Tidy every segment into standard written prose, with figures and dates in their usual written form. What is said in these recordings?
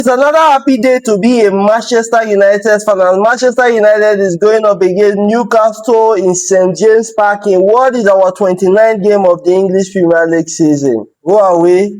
It's another happy day to be a Manchester United fan, and Manchester United is going up against Newcastle in St. James Park in what is our 29th game of the English Premier League season. Go away,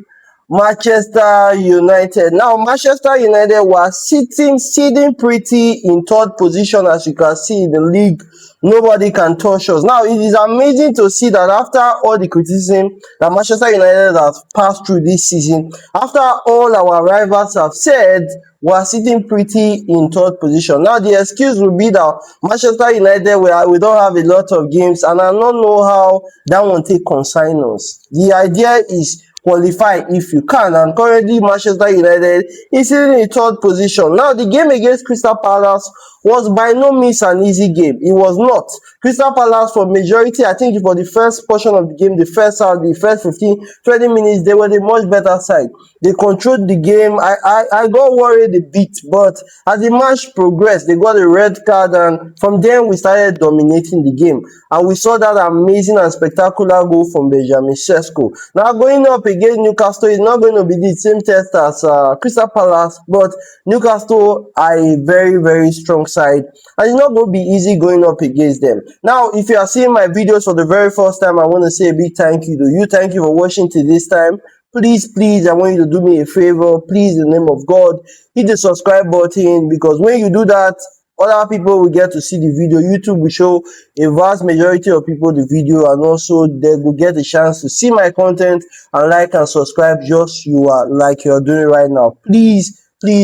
Manchester United. Now, Manchester United was sitting pretty in third position, as you can see in the league. Nobody can touch us. Now, it is amazing to see that after all the criticism that Manchester United has passed through this season, after all our rivals have said, we are sitting pretty in third position. Now, the excuse will be that Manchester United, we don't have a lot of games, and I don't know how that won't take consign us. The idea is qualify if you can, and currently Manchester United is sitting in third position. Now, the game against Crystal Palace was by no means an easy game. It was not. Crystal Palace, for majority, I think for the first portion of the game, the first 15-20 minutes, they were the much better side. They controlled the game. I got worried a bit, but as the match progressed, they got a red card, and from then we started dominating the game. And we saw that amazing and spectacular goal from Benjamin Sesko. Now, going up against Newcastle is not going to be the same test as Crystal Palace, but Newcastle are a very, very strong side, and it's not going to be easy going up against them. Now, if you are seeing my videos for the very first time, I want to say a big thank you to you. Thank you for watching till this time. Please, I want you to do me a favor. Please, in the name of God, hit the subscribe button, because when you do that, other people will get to see the video. YouTube will show a vast majority of people the video, and also they will get a chance to see my content and like and subscribe just like you are doing right now. Please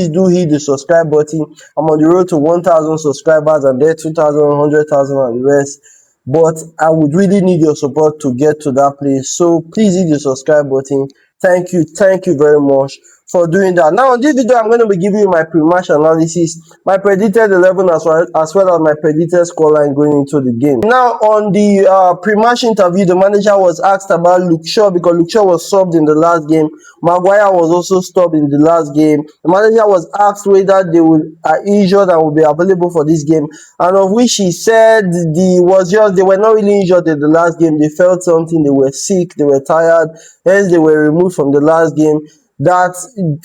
do hit the subscribe button. I'm on the road to 1,000 subscribers, and then 2,000, 100,000 and the rest. But I would really need your support to get to that place. So please hit the subscribe button. Thank you very much for doing that. Now, in this video, I'm going to be giving you my pre-match analysis, my predicted 11 as well as my predicted scoreline going into the game. Now, on the pre-match interview, the manager was asked about Luke Shaw, because Luke Shaw was subbed in the last game. Maguire was also subbed in the last game. The manager was asked whether they are injured and will be available for this game, and of which he said they were not really injured in the last game. They felt something, they were sick, they were tired, hence they were removed from the last game. That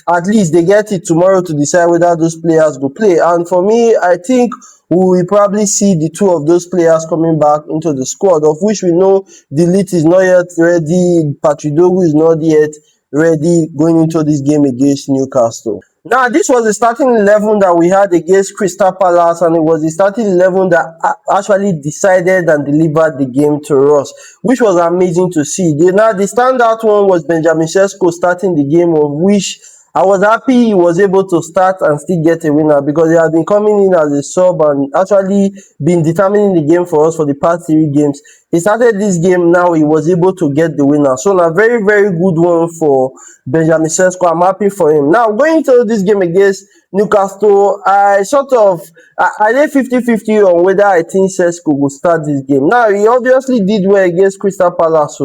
at least they get it tomorrow to decide whether those players will play. And for me, I think we will probably see the two of those players coming back into the squad, of which we know Delete is not yet ready, Patrick Dogu is not yet ready going into this game against Newcastle. Now, this was the starting 11 that we had against Crystal Palace, and it was the starting 11 that actually decided and delivered the game to us, which was amazing to see. Now, the standout one was Benjamin Sesko starting the game, of which I was happy he was able to start and still get a winner, because he has been coming in as a sub and actually been determining the game for us for the past 3 games. He started this game, now he was able to get the winner. So, a very, very good one for Benjamin Sesko. I'm happy for him. Now, going into this game against Newcastle, I did 50-50 on whether I think Sesko will start this game. Now, he obviously did well against Crystal Palace,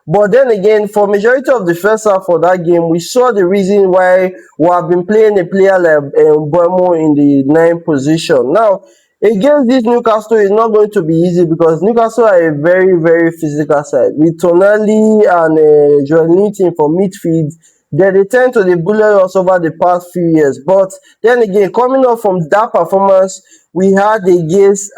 but then again, for majority of the first half of that game, we saw the reason why we have been playing a player like Mbeumo in the 9th position. Now, against this Newcastle, it's not going to be easy, because Newcastle are a very, very physical side. With Tonali and Joel Linton for midfield, they tend to bully us over the past few years. But then again, coming up from that performance we had against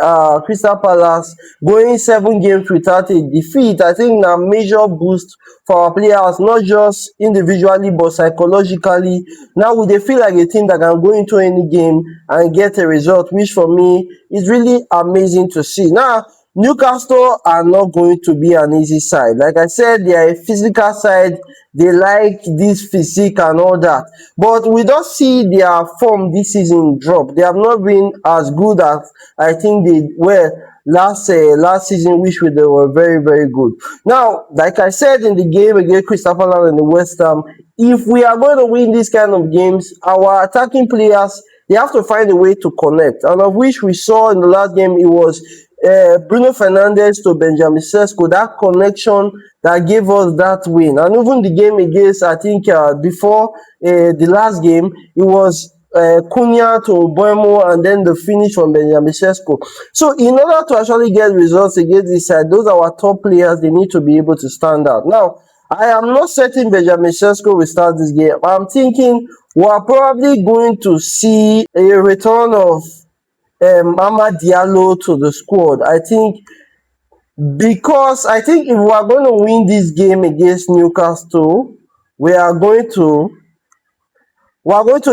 Crystal Palace, going 7 games without a defeat, I think a major boost for our players, not just individually but psychologically. Now they feel like a team that can go into any game and get a result, which for me is really amazing to see. Now, Newcastle are not going to be an easy side. Like I said, they are a physical side. They like this physique and all that. But we don't see their form this season drop. They have not been as good as I think they were last season, which they were very, very good. Now, like I said in the game against Crystal Palace and the West Ham, if we are going to win these kind of games, our attacking players, they have to find a way to connect. And of which we saw in the last game, it was Bruno Fernandes to Benjamin Sesko, that connection that gave us that win. And even the game against, I think before the last game, it was Cunha to Mbeumo, and then the finish from Benjamin Sesko. So in order to actually get results against this side, those are our top players. They need to be able to stand out. Now, I am not certain Benjamin Sesko will start this game. I'm thinking we are probably going to see a return of Amad Diallo to the squad. I think because I think if we are going to win this game against Newcastle, we are going to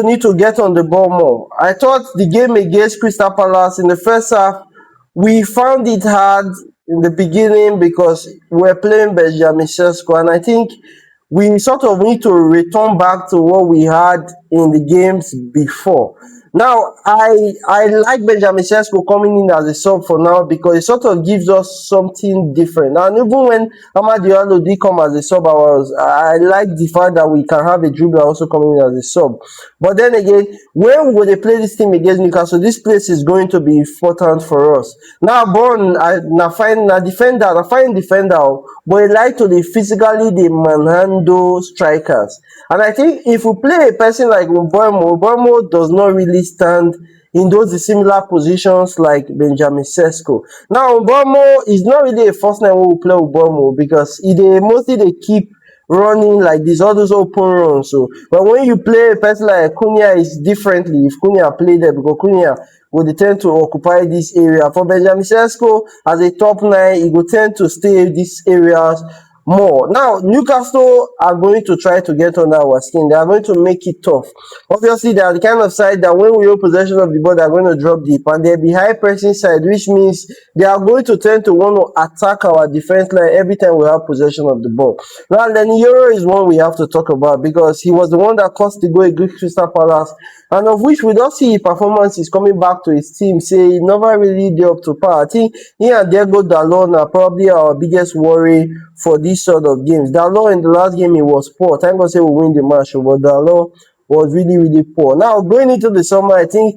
need to get on the ball more. I thought the game against Crystal Palace in the first half, we found it hard in the beginning because we're playing Benjamin Sesko, and I think we sort of need to return back to what we had in the games before. Now, I like Benjamin Sesko coming in as a sub for now because it sort of gives us something different. And even when Amad Diallo did come as a sub, I like the fact that we can have a dribbler also coming in as a sub. But then again, when we play this team against Newcastle, this place is going to be important for us. Now, Born, na fine defender, but I like to the physically the manhandle strikers. And I think if we play a person like Mbeumo does not really stand in those similar positions like Benjamin Sesko. Now, Mbeumo is not really a first time we will play Mbeumo because mostly they keep running like this, all those open runs. So, but when you play a person like Cunha, is differently. If Cunha play there, because Cunha will tend to occupy this area. For Benjamin Sesko as a top 9, he will tend to stay in these areas more. Now, Newcastle are going to try to get under our skin. They are going to make it tough. Obviously, they are the kind of side that when we hold possession of the ball, they are going to drop deep, and they'll be high pressing side, which means they are going to tend to want to attack our defense line every time we have possession of the ball. Now, Lenny Yoro is one we have to talk about because he was the one that caused the goal against Crystal Palace, and of which we don't see his performance is coming back to his team. Say he never really did up to par. I think he and Diego Dalot are probably our biggest worry for this sort of games. Dalot in the last game he was poor. Thank God say we win the match, but Dalot was really, really poor. Now, going into the summer, I think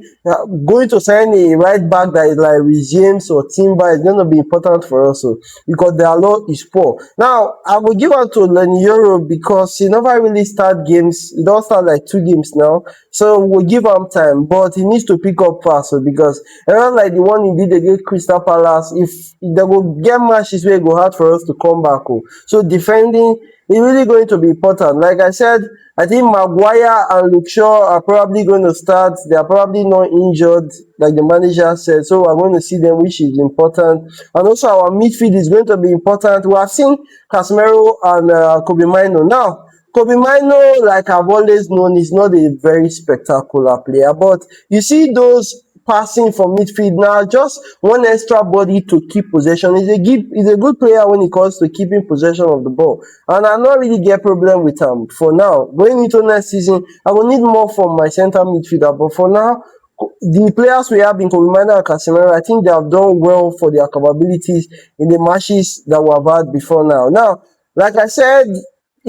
going to sign a right back that is like James or Timber is going to be important for us because Dalot is poor. Now, I will give out to Lenny Yoro because he never really start games. He don't start like 2 games now. So we'll give him time, but he needs to pick up faster because around like the one he did against Crystal Palace, if they will get matches where it go hard for us to come back. So defending is really going to be important. Like I said, I think Maguire and Luke Shaw are probably going to start. They are probably not injured, like the manager said. So we're going to see them, which is important. And also our midfield is going to be important. We have seen Casemiro and Kobe Mino. Now, Kobe Mino, like I've always known, is not a very spectacular player. But you see those passing from midfield now, just one extra body to keep possession. He's a good player when it comes to keeping possession of the ball, and I not really get problem with him for now. Going into next season, I will need more from my center midfielder, but for now, the players we have in Kobe Mino and Casemiro, I think they have done well for their capabilities in the matches that we have had before now. Now, like I said,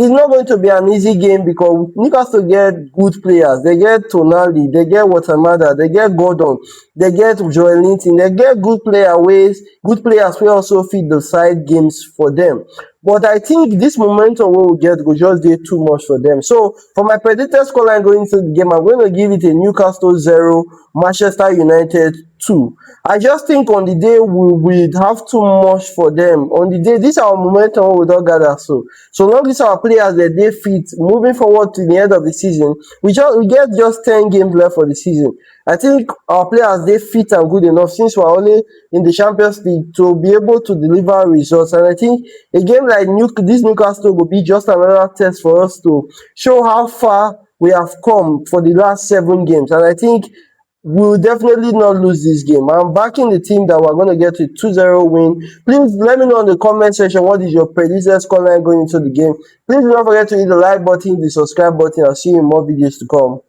it's not going to be an easy game because Newcastle get good players. They get Tonali, they get Watamada, they get Gordon, they get Joel Linton, they get good players who also fit the side games for them. But I think this momentum we will get will just do too much for them. So for my predicted scoreline going into the game, I'm going to give it a Newcastle 0, Manchester United 2. I just think on the day we will have too much for them. On the day, this is our momentum we don't gather. So long as our players they fit, moving forward to the end of the season, we get just 10 games left for the season. I think our players they fit and good enough since we're only in the Champions League to be able to deliver results. And I think a game like this Newcastle will be just another test for us to show how far we have come for the last 7 games. And I think we'll definitely not lose this game. I'm backing the team that we're going to get a 2-0 win. Please let me know in the comment section what is your predicted scoreline going into the game. Please do not forget to hit the like button, the subscribe button. I'll see you in more videos to come.